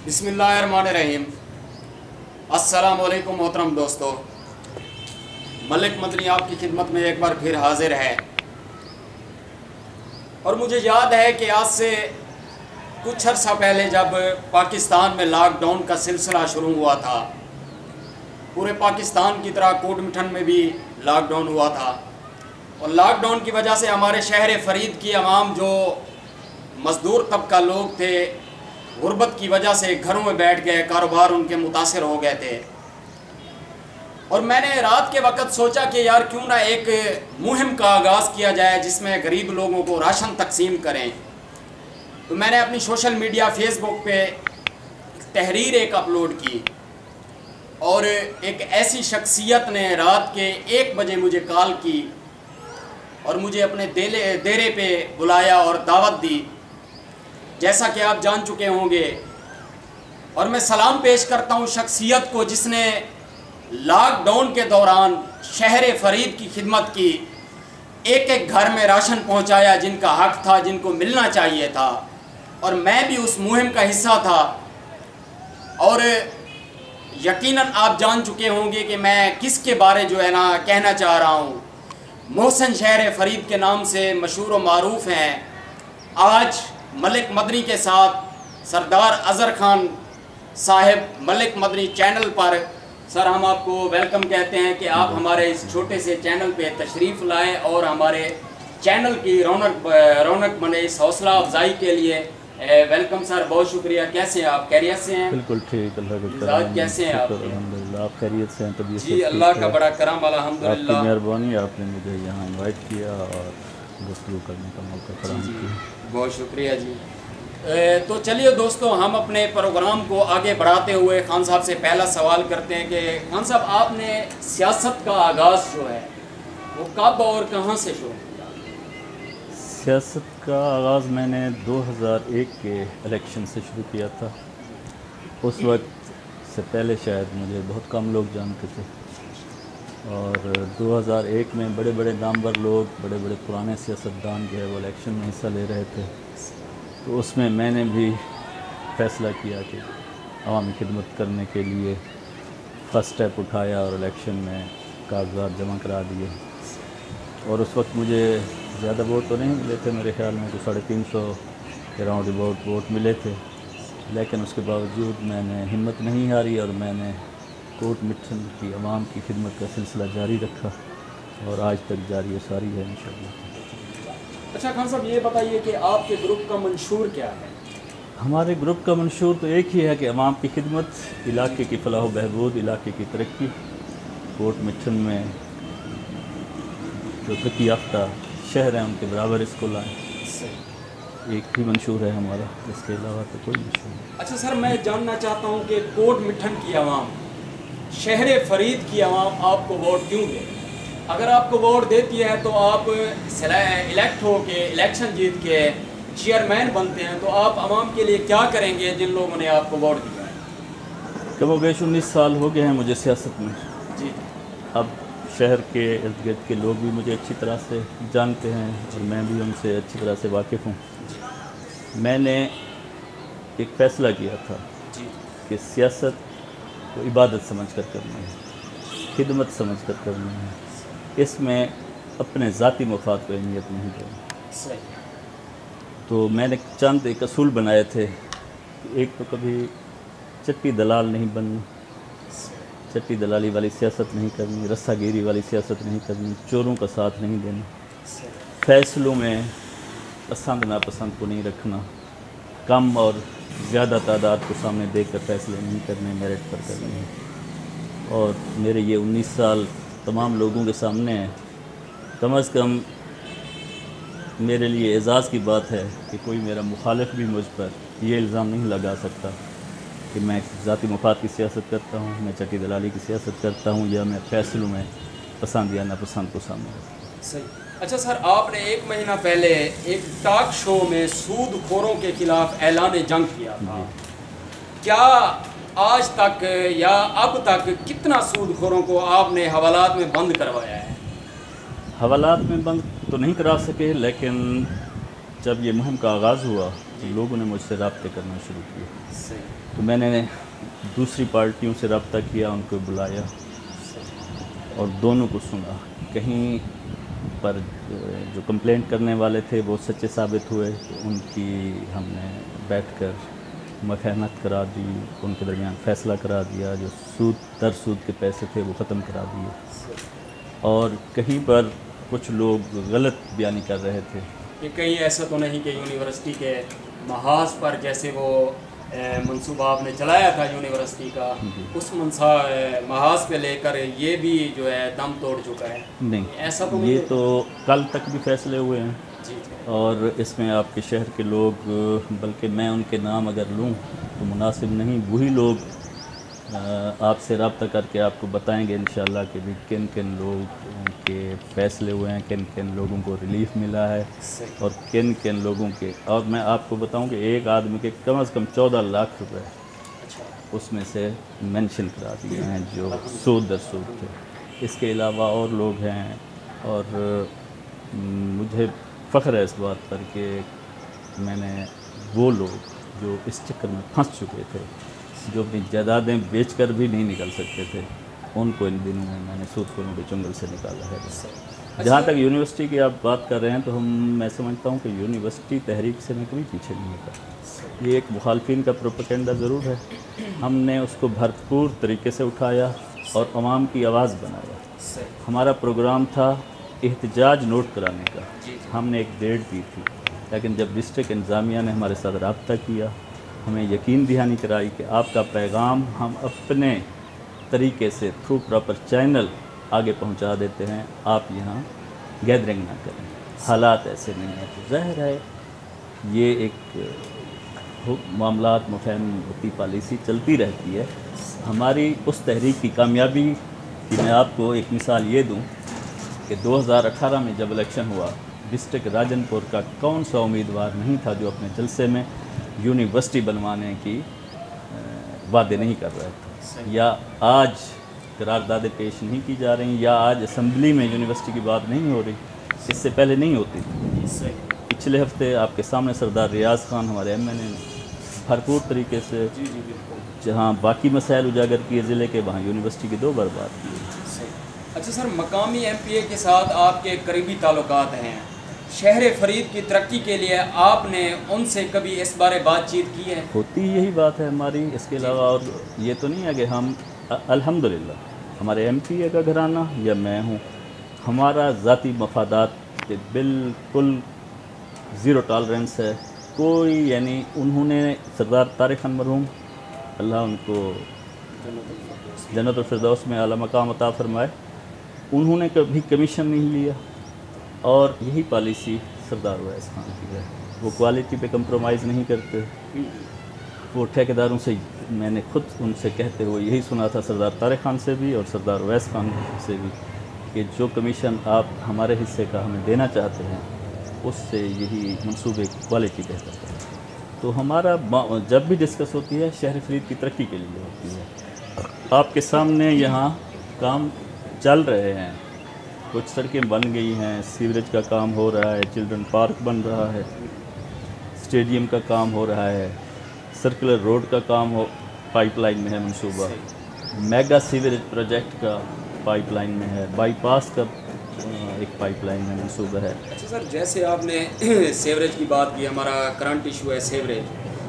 بسم اللہ الرحمن الرحیم۔ السلام علیکم محترم دوستو، ملک مدنی آپ کی خدمت میں ایک بار پھر حاضر ہے۔ اور مجھے یاد ہے کہ آج سے کچھ عرصہ پہلے جب پاکستان میں لاک ڈاؤن کا سلسلہ شروع ہوا تھا، پورے پاکستان کی طرح کوٹ مٹھن میں بھی لاک ڈاؤن ہوا تھا، اور لاک ڈاؤن کی وجہ سے ہمارے شہر فرید کی عوام جو مزدور طبقہ لوگ تھے، غربت کی وجہ سے گھروں میں بیٹھ گئے، کاروبار ان کے متاثر ہو گئے تھے۔ اور میں نے رات کے وقت سوچا کہ یار کیوں نہ ایک مہم کا آغاز کیا جائے جس میں غریب لوگوں کو راشن تقسیم کریں۔ تو میں نے اپنی سوشل میڈیا فیس بک پہ تحریر ایک اپلوڈ کی، اور ایک ایسی شخصیت نے رات کے 1 بجے مجھے کال کی اور مجھے اپنے ڈیرے پہ بلایا اور دعوت دی، جیسا کہ آپ جان چکے ہوں گے۔ اور میں سلام پیش کرتا ہوں شخصیت کو جس نے لاک ڈاؤن کے دوران شہر فرید کی خدمت کی، ایک ایک گھر میں راشن پہنچایا جن کا حق تھا، جن کو ملنا چاہیے تھا، اور میں بھی اس مہم کا حصہ تھا۔ اور یقیناً آپ جان چکے ہوں گے کہ میں کس کے بارے کہنا چاہ رہا ہوں۔ محسن شہر فرید کے نام سے مشہور و معروف ہیں۔ آج ملک مدنی کے ساتھ سردار اظہر خان صاحب ملک مدنی چینل پر، سر ہم آپ کو ویلکم کہتے ہیں کہ آپ ہمارے اس چھوٹے سے چینل پہ تشریف لائے اور ہمارے چینل کی رونق بنے، اس حوصلہ افزائی کے لیے ویلکم سر، بہت شکریہ۔ کیسے ہیں آپ؟ خیریت سے ہیں؟ بالکل ٹھیک، اللہ کا مزاج کرم، کیسے ہیں آپ؟ الحمدللہ آپ خیریت سے ہیں؟ طبیعت جی اللہ کا بڑا کرم الحمدللہ۔ آپ کی مہربانی، آپ نے مجھے یہاں انوائٹ کیا اور گفتگو کرنے کا موقع فراہم کیا، بہت شکریہ جی۔ تو چلیے دوستو، ہم اپنے پروگرام کو آگے بڑھاتے ہوئے خان صاحب سے پہلا سوال کرتے ہیں کہ خان صاحب آپ نے سیاست کا آغاز جو ہے وہ کب اور کہاں سے شروع کیا؟ سیاست کا آغاز میں نے 2001 کے الیکشن سے شروع کیا تھا۔ اس وقت سے پہلے شاید مجھے بہت کم لوگ جانتے تھے، اور 2001 میں بڑے بڑے نامور لوگ، بڑے بڑے پرانے سیاستدان جو ہے وہ الیکشن میں حصہ لے رہے تھے، تو اس میں نے بھی فیصلہ کیا کہ عوامی خدمت کرنے کے لیے فرسٹ اسٹیپ اٹھایا اور الیکشن میں کاغذات جمع کرا دیے۔ اور اس وقت مجھے زیادہ ووٹ تو نہیں ملے تھے، میرے خیال میں تو 350 کے راؤنڈ اباؤٹ ووٹ ملے تھے، لیکن اس کے باوجود میں نے ہمت نہیں ہاری اور میں نے کوٹ مٹھن کی عوام کی خدمت کا سلسلہ جاری رکھا، اور آج تک جاری و ساری ہے انشاءاللہ۔ اچھا خان صاحب یہ بتائیے کہ آپ کے گروپ کا منشور کیا ہے؟ ہمارے گروپ کا منشور تو ایک ہی ہے کہ عوام کی خدمت، علاقے کی فلاح و بہبود، علاقے کی ترقی۔ کوٹ مٹھن میں جو ترقی یافتہ شہر ہیں ان کے برابر اس کو لائیں، ایک ہی منشور ہے ہمارا، اس کے علاوہ تو کوئی منشور نہیں۔ اچھا سر، میں جاننا چاہتا ہوں کہ کوٹ مٹھن کی عوام، شہر فرید کی عوام آپ کو ووٹ کیوں دے؟ اگر آپ کو ووٹ دیتی ہے تو آپ الیکٹ ہو کے، الیکشن جیت کے چیئرمین بنتے ہیں، تو آپ عوام کے لیے کیا کریں گے جن لوگوں نے آپ کو ووٹ دیا ہے؟ کم و بیش 19 سال ہو گئے ہیں مجھے سیاست میں۔ جی اب شہر کے ارد گرد کے لوگ بھی مجھے اچھی طرح سے جانتے ہیں اور میں بھی ان سے اچھی طرح سے واقف ہوں۔ میں نے ایک فیصلہ کیا تھا کہ سیاست کو عبادت سمجھ کر کرنا ہے، خدمت سمجھ کر کرنا ہے، اس میں اپنے ذاتی مفاد کو اہمیت نہیں دینا۔ تو میں نے چند ایک اصول بنائے تھے کہ ایک تو کبھی چٹی دلال نہیں بننا، چٹی دلالی والی سیاست نہیں کرنی، رسہ گیری والی سیاست نہیں کرنی، چوروں کا ساتھ نہیں دینا، فیصلوں میں پسند ناپسند کو نہیں رکھنا، کم اور زیادہ تعداد کو سامنے دیکھ کر فیصلے نہیں کرنے، میرٹ پر کرنے ہیں۔ اور میرے یہ 19 سال تمام لوگوں کے سامنے ہیں۔ کم از کم میرے لیے اعزاز کی بات ہے کہ کوئی میرا مخالف بھی مجھ پر یہ الزام نہیں لگا سکتا کہ میں ذاتی مفاد کی سیاست کرتا ہوں، میں چٹی دلالی کی سیاست کرتا ہوں، یا میں فیصلوں میں پسند یا ناپسند کو سامنے رکھتا ہوں۔ صحیح۔ اچھا سر، آپ نے 1 مہینہ پہلے ایک ٹاک شو میں سود خوروں کے خلاف اعلان جنگ کیا تھا۔ کیا آج تک یا اب تک کتنا سود خوروں کو آپ نے حوالات میں بند کروایا ہے؟ حوالات میں بند تو نہیں کرا سکے، لیکن جب یہ مہم کا آغاز ہوا تو لوگوں نے مجھ سے رابطے کرنا شروع کیے۔ صحیح۔ تو میں نے دوسری پارٹیوں سے رابطہ کیا، ان کو بلایا اور دونوں کو سنا. کہیں پر جو کمپلینٹ کرنے والے تھے وہ سچے ثابت ہوئے تو ان کی ہم نے بیٹھ کر مفاہمت کرا دی، ان کے درمیان فیصلہ کرا دیا، جو سود در سود کے پیسے تھے وہ ختم کرا دیے. اور کہیں پر کچھ لوگ غلط بیانی کر رہے تھے کہ کہیں ایسا تو نہیں کہ یونیورسٹی کے محاذ پر جیسے وہ منصوبہ آپ نے چلایا تھا یونیورسٹی کا، اس محاذ پہ لے کر یہ بھی جو ہے دم توڑ چکا ہے؟ نہیں، ایسا تو یہ تو کل تک بھی فیصلے ہوئے ہیں. اور اس میں آپ کے شہر کے لوگ، بلکہ میں ان کے نام اگر لوں تو مناسب نہیں، وہی لوگ آپ سے رابطہ کر کے آپ کو بتائیں گے انشاءاللہ کہ بھی کن کن لوگ کے فیصلے ہوئے ہیں، کن کن لوگوں کو ریلیف ملا ہے اور کن کن لوگوں کے. اور میں آپ کو بتاؤں کہ ایک آدمی کے کم از کم 14 لاکھ روپے اس میں سے مینشن کرا دیے ہیں جو سود در سود تھے. اس کے علاوہ اور لوگ ہیں، اور مجھے فخر ہے اس بات پر کہ میں نے وہ لوگ جو اس چکر میں پھنس چکے تھے، جو اپنی جائیدادیں بیچ کر بھی نہیں نکل سکتے تھے، ان کو ان دنوں میں نے سود خوروں کے چنگل سے نکالا ہے. جہاں تک یونیورسٹی کی آپ بات کر رہے ہیں تو میں سمجھتا ہوں کہ یونیورسٹی تحریک سے میں کبھی پیچھے نہیں ہوتا. یہ ایک مخالفین کا پروپیگنڈا ضرور ہے، ہم نے اس کو بھرپور طریقے سے اٹھایا اور عوام کی آواز بنایا. ہمارا پروگرام تھا احتجاج نوٹ کرانے کا، ہم نے ایک ڈیٹ دی تھی، لیکن جب ڈسٹرکٹ انتظامیہ نے ہمارے ساتھ رابطہ کیا، ہمیں یقین دہانی کرائی کہ آپ کا پیغام ہم اپنے طریقے سے تھرو پراپر چینل آگے پہنچا دیتے ہیں، آپ یہاں گیدرنگ نہ کریں. حالات ایسے نہیں ہیں تو ظاہر ہے یہ ایک معاملات مفاہمتی پالیسی چلتی رہتی ہے. ہماری اس تحریک کی کامیابی کی میں آپ کو ایک مثال یہ دوں کہ 2018 میں جب الیکشن ہوا، ڈسٹرکٹ راجن پور کا کون سا امیدوار نہیں تھا جو اپنے جلسے میں یونیورسٹی بنوانے کی وعدے نہیں کر رہا تھا، یا آج قراردادیں پیش نہیں کی جا رہی، یا آج اسمبلی میں یونیورسٹی کی بات نہیں ہو رہی. اس سے پہلے نہیں ہوتی تھی. پچھلے ہفتے آپ کے سامنے سردار ریاض خان ہمارے ایم این اے نے بھرپور طریقے سے جہاں باقی مسائل اجاگر کیے ضلع کے، وہاں یونیورسٹی کی 2 بار بات کی. اچھا سر، مقامی ایم پی اے کے ساتھ آپ کے قریبی تعلقات ہیں، شہر فرید کی ترقی کے لیے آپ نے ان سے کبھی اس بارے بات چیت کی ہے؟ ہوتی یہی بات ہے ہماری. اس کے علاوہ اور یہ تو نہیں ہے کہ ہم الحمدللہ ہمارے ایم پی اے کا گھرانہ یا میں ہوں، ہمارا ذاتی مفادات پہ بالکل زیرو ٹالرنس ہے. کوئی یعنی انہوں نے سردار طارق خان مرحوم اللہ ان کو جنت الفردوس میں اعلیٰ مقام عطا فرمائے، انہوں نے کبھی کمیشن نہیں لیا. اور یہی پالیسی سردار اویس خان کی ہے، وہ کوالٹی پہ کمپرومائز نہیں کرتے. وہ ٹھیکیداروں سے میں نے خود ان سے کہتے ہوئے یہی سنا تھا، سردار طارق خان سے بھی اور سردار اویس خان سے بھی، کہ جو کمیشن آپ ہمارے حصے کا ہمیں دینا چاہتے ہیں اس سے یہی منصوبے کی کوالٹی بہتر ہے. تو ہمارا جب بھی ڈسکس ہوتی ہے شہر فرید کی ترقی کے لیے ہوتی ہے. آپ کے سامنے یہاں کام چل رہے ہیں، کچھ سڑکیں بن گئی ہیں، سیوریج کا کام ہو رہا ہے، چلڈرن پارک بن رہا ہے، اسٹیڈیم کا کام ہو رہا ہے، سرکولر روڈ کا کام پائپ لائن میں ہے منصوبہ، میگا سیوریج پروجیکٹ کا پائپ لائن میں ہے، بائی پاس کا ایک پائپ لائن میں منصوبہ ہے. اچھا سر، جیسے آپ نے سیوریج کی بات کی، ہمارا کرنٹ ایشو ہے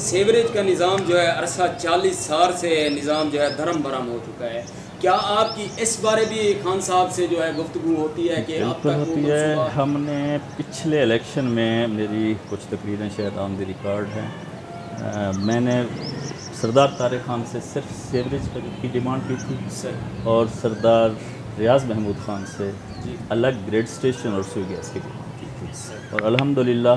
سیوریج کا نظام جو ہے عرصہ 40 سال سے نظام جو ہے دھرم برہم ہو چکا ہے. کیا آپ کی اس بارے بھی خان صاحب سے جو ہے گفتگو ہوتی ہے کہ اب تک ہوتی ہے؟ ہم نے پچھلے الیکشن میں، میری کچھ تقریریں شاید آن دی ریکارڈ ہیں، میں نے سردار طارق خان سے صرف سیوریج کی ڈیمانڈ کی تھی اور سردار ریاض محمود خان سے الگ گریڈ اسٹیشن اور سوئی گیس کی ڈیمانڈ کی تھی. اور الحمدللہ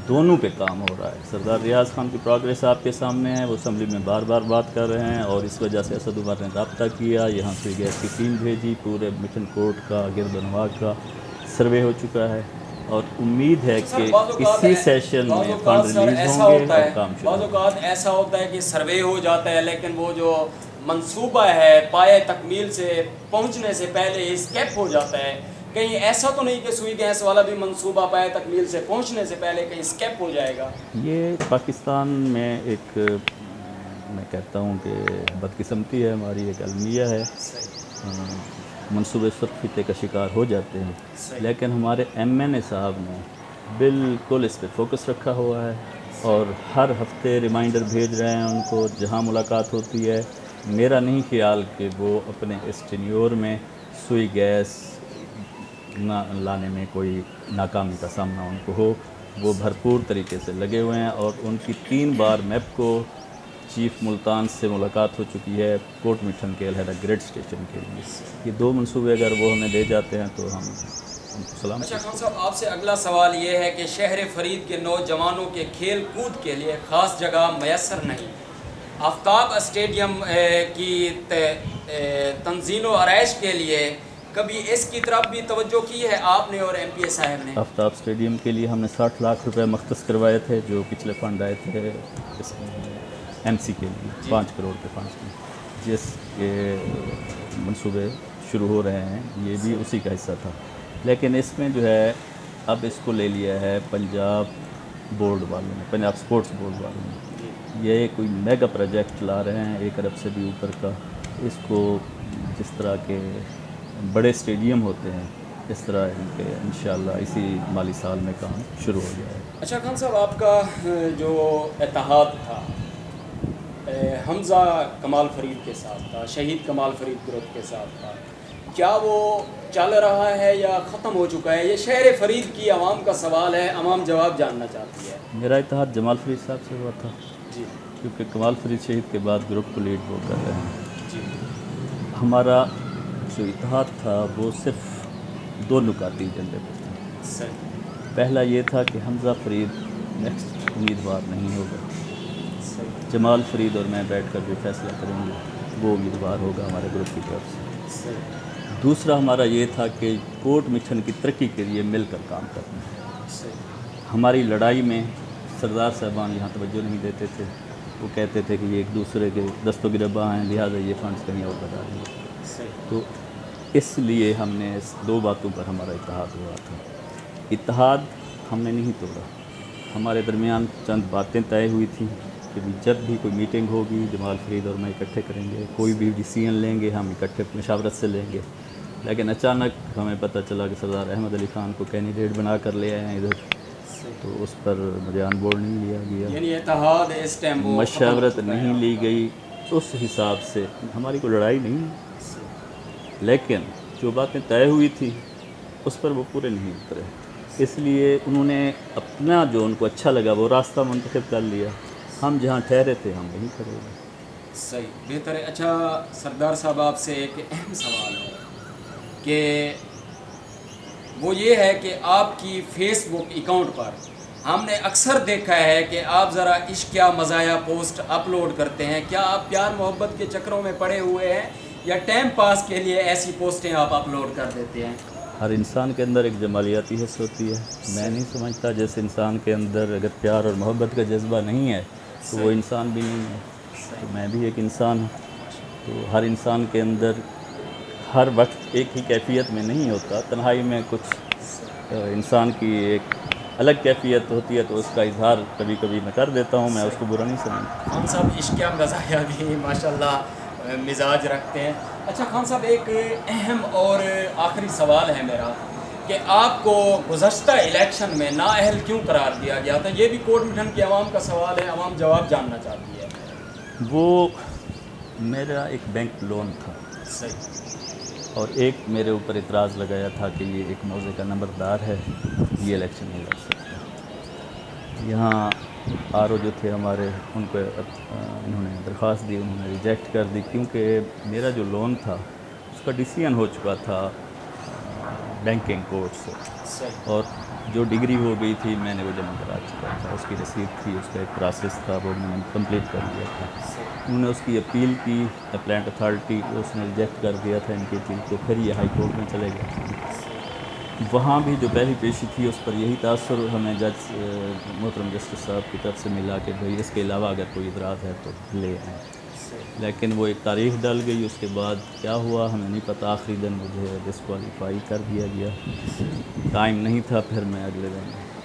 دونوں پہ کام ہو رہا ہے. سردار ریاض خان کی پروگریس آپ کے سامنے ہے، وہ اسمبلی میں بار بار بات کر رہے ہیں، اور اس وجہ سے اسد عمر نے رابطہ کیا، یہاں سے گیس کی ٹیم بھیجی، پورے مٹن کوٹ کا گردنواغ کا سروے ہو چکا ہے، اور امید ہے کہ اسی سیشن میں فنڈ ریلیز ہوں گے اور کام شروع. بعض اوقات ایسا ہوتا ہے کہ سروے ہو جاتا ہے لیکن وہ جو منصوبہ ہے پائے تکمیل سے پہنچنے سے پہلے اسکیپ ہو جاتا ہے. کہیں ایسا تو نہیں کہ سوئی گیس والا بھی منصوبہ پائے تکمیل سے پہنچنے سے پہلے کہیں اسکیپ ہو جائے گا؟ یہ پاکستان میں ایک میں کہتا ہوں کہ بدقسمتی ہے ہماری، ایک المیہ ہے، منصوبے سرخیتے کا شکار ہو جاتے ہیں، لیکن ہمارے ایم این اے صاحب نے بالکل اس پہ فوکس رکھا ہوا ہے اور ہر ہفتے ریمائنڈر بھیج رہے ہیں ان کو جہاں ملاقات ہوتی ہے۔ میرا نہیں خیال کہ وہ اپنے اس ٹینیور میں سوئی گیس نہ لانے میں کوئی ناکامی کا سامنا ان کو ہو، وہ بھرپور طریقے سے لگے ہوئے ہیں، اور ان کی 3 بار میپ کو چیف ملتان سے ملاقات ہو چکی ہے کوٹ میٹھن کے الحدہ گریڈ اسٹیشن کے لیے۔ یہ 2 منصوبے اگر وہ ہمیں دے جاتے ہیں تو ہم ان کو سلام۔ اچھا خان صاحب، آپ سے اگلا سوال یہ ہے کہ شہر فرید کے نوجوانوں کے کھیل کود کے لیے خاص جگہ میسر نہیں، آفتاب اسٹیڈیم کی تنظیم و آرائش کے لیے کبھی اس کی طرف بھی توجہ کی ہے آپ نے اور ایم پی اے صاحب نے؟ آفتاب اسٹیڈیم کے لیے ہم نے 60 لاکھ روپے مختص کروائے تھے، جو پچھلے فنڈ آئے تھے اس ایم سی کے لیے 5 کروڑ کے فنڈ میں، جس کے منصوبے شروع ہو رہے ہیں، یہ بھی اسی کا حصہ تھا، لیکن اس میں جو ہے اب اس کو لے لیا ہے پنجاب بورڈ والوں نے، پنجاب سپورٹس بورڈ والوں نے۔ یہ کوئی میگا پروجیکٹ لا رہے ہیں 1 ارب سے بھی اوپر کا، اس کو جس طرح کے بڑے اسٹیڈیم ہوتے ہیں اس طرح ان کے انشاءاللہ اسی مالی سال میں کام شروع ہو جائے گا۔ اچھا خان صاحب، آپ کا جو اتحاد تھا حمزہ کمال فرید کے ساتھ تھا، شہید کمال فرید گروپ کے ساتھ تھا، کیا وہ چل رہا ہے یا ختم ہو چکا ہے؟ یہ شہر فرید کی عوام کا سوال ہے، عوام جواب جاننا چاہتی ہے۔ میرا اتحاد جمال فرید صاحب سے ہوا تھا، جی کیونکہ کمال فرید شہید کے بعد گروپ کو لیڈ وہ کر رہے ہیں۔ جی ہمارا جو اتحاد تھا وہ صرف 2 نکاتی ایجنڈے پہ تھا۔ صحیح پہلا یہ تھا کہ حمزہ فرید نیکسٹ امیدوار نہیں ہوگا، صحیح جمال فرید اور میں بیٹھ کر جو فیصلہ کریں گے وہ امیدوار ہوگا ہمارے گروپ کی طرف سے۔ صحیح دوسرا ہمارا یہ تھا کہ کوٹ میٹھن کی ترقی کے لیے مل کر کام کرنا ہے۔ صحیح ہماری لڑائی میں سردار صاحبان یہاں توجہ نہیں دیتے تھے، وہ کہتے تھے کہ یہ ایک دوسرے کے دست و گرباں ہیں، لہٰذا یہ فنڈز کہیں اور بتا دیں گے، صحیح تو اس لیے ہم نے اس 2 باتوں پر ہمارا اتحاد ہوا تھا۔ اتحاد ہم نے نہیں توڑا، ہمارے درمیان چند باتیں طے ہوئی تھیں کہ جب بھی کوئی میٹنگ ہوگی جمال فرید اور میں اکٹھے کریں گے، کوئی بھی ڈیسیژن لیں گے ہم اکٹھے مشاورت سے لیں گے، لیکن اچانک ہمیں پتہ چلا کہ سردار احمد علی خان کو کینڈیڈیٹ بنا کر لے آئے ہیں ادھر، تو اس پر مجھے آن بورڈ نہیں لیا گیا، یعنی اتحاد اس ٹائم وہ مشاورت نہیں لی گئی۔ اس حساب سے ہماری کوئی لڑائی نہیں، لیکن جو باتیں طے ہوئی تھی اس پر وہ پورے نہیں اترے، اس لیے انہوں نے اپنا جو ان کو اچھا لگا وہ راستہ منتخب کر لیا، ہم جہاں ٹھہرے تھے ہم وہیں کھڑے ہوئے۔ صحیح، بہتر ہے۔ اچھا سردار صاحب، آپ سے ایک اہم سوال ہے کہ وہ یہ ہے کہ آپ کی فیس بک اکاؤنٹ پر ہم نے اکثر دیکھا ہے کہ آپ ذرا عشق یا مزاحیہ پوسٹ اپلوڈ کرتے ہیں، کیا آپ پیار محبت کے چکروں میں پڑے ہوئے ہیں یا ٹائم پاس کے لیے ایسی پوسٹیں آپ اپلوڈ کر دیتے ہیں؟ ہر انسان کے اندر ایک جمالیاتی حص ہوتی ہے، میں نہیں سمجھتا جس انسان کے اندر اگر پیار اور محبت کا جذبہ نہیں ہے تو وہ انسان بھی نہیں ہے، تو میں بھی ایک انسان ہوں، تو ہر انسان کے اندر ہر وقت ایک ہی کیفیت میں نہیں ہوتا، تنہائی میں کچھ انسان کی ایک الگ کیفیت ہوتی ہے، تو اس کا اظہار کبھی کبھی میں کر دیتا ہوں، میں اس کو برا نہیں سمجھتا۔ خان صاحب عشق یا مزاحیہ بھی ماشاءاللہ مزاج رکھتے ہیں۔ اچھا خان صاحب، ایک اہم اور آخری سوال ہے میرا کہ آپ کو گزشتہ الیکشن میں نااہل کیوں قرار دیا گیا تھا؟ یہ بھی کوٹ میٹھن کی عوام کا سوال ہے، عوام جواب جاننا چاہتی ہے۔ وہ میرا ایک بینک لون تھا، صحیح اور ایک میرے اوپر اعتراض لگایا تھا کہ یہ ایک موضع کا نمبردار ہے، یہ الیکشن نہیں لڑ سکتا۔ یہاں آر او جو تھے ہمارے، ان کو انہوں نے درخواست دی، انہوں نے ریجیکٹ کر دی، کیونکہ میرا جو لون تھا اس کا ڈیسیژن ہو چکا تھا بینکنگ کورٹ سے، صحیح اور جو ڈگری ہو گئی تھی میں نے وہ جمع کرا چکا تھا، اس کی رسید تھی، اس کا ایک پروسیس تھا، وہ میں نے کمپلیٹ کر دیا تھا۔ انہوں نے اس کی اپیل کی اپلینٹ اتھارٹی، اس نے ریجیکٹ کر دیا تھا ان کی اپیل کو، پھر یہ ہائی کورٹ میں چلے گیا۔ وہاں بھی جو پہلی پیشی تھی اس پر یہی تاثر ہمیں جج محترم جسٹس صاحب کی طرف سے ملا کہ بھئی اس کے علاوہ اگر کوئی اعتراض ہے تو لے آئیں، لیکن وہ ایک تاریخ ڈل گئی، اس کے بعد کیا ہوا ہمیں نہیں پتہ، آخری دن مجھے ڈسکوالیفائی کر دیا گیا، ٹائم نہیں تھا، پھر میں اگلے دن